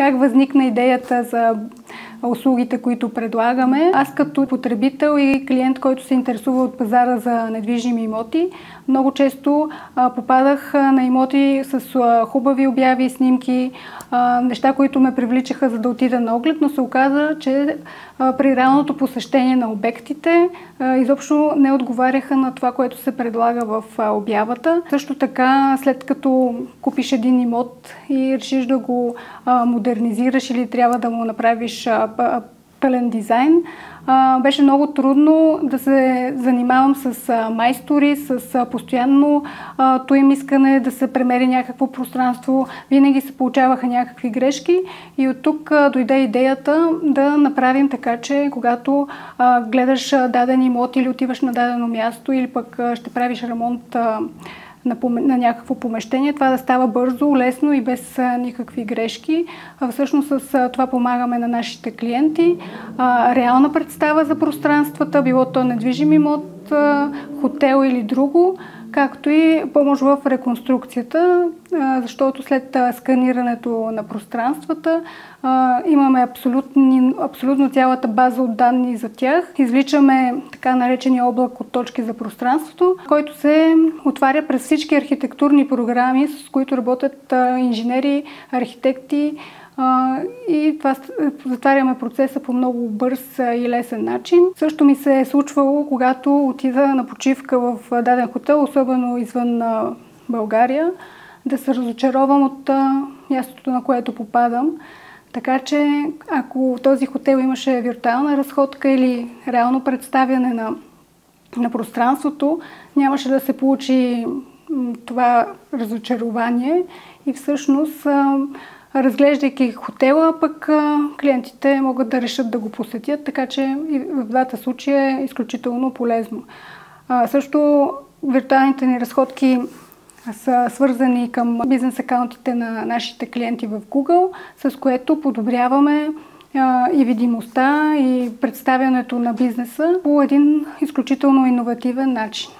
как възникна идеята за услугите, които предлагаме. Аз като потребител и клиент, който се интересува от пазара за недвижими имоти, много често попадах на имоти с хубави обяви и снимки, неща, които ме привличаха за да отида на оглед, но се оказа, че при реалното посещение на обектите изобщо не отговаряха на това, което се предлага в обявата. Също така, след като купиш един имот и решиш да го модернизираш или трябва да му направиш пълен дизайн, беше много трудно да се занимавам с майстори, с постоянното им искане да се премери някакво пространство. Винаги се получаваха някакви грешки и от тук дойде идеята да направим така, че когато гледаш даден имот или отиваш на дадено място или пък ще правиш ремонт на някакво помещение, това да става бързо, лесно и без никакви грешки. Всъщност с това помагаме на нашите клиенти. Реална представа за пространствата, било то недвижим имот, хотел или друго, както и помощ в реконструкцията, защото след сканирането на пространствата имаме абсолютно цялата база от данни за тях. Извличаме така наречения облак от точки за пространството, който се отваря през всички архитектурни програми, с които работят инженери, архитекти, и това затваряме процеса по много бърз и лесен начин. Също ми се е случвало, когато отида на почивка в даден хотел, особено извън България, да се разочаровам от мястото, на което попадам. Така че, ако този хотел имаше виртуална разходка или реално представяне на пространството, нямаше да се получи това разочарование и всъщност разглеждайки хотела, пък клиентите могат да решат да го посетят, така че и в двата случая е изключително полезно. Също виртуалните ни разходки са свързани към бизнес акаунтите на нашите клиенти в Google, с което подобряваме и видимостта, и представянето на бизнеса по един изключително иновативен начин.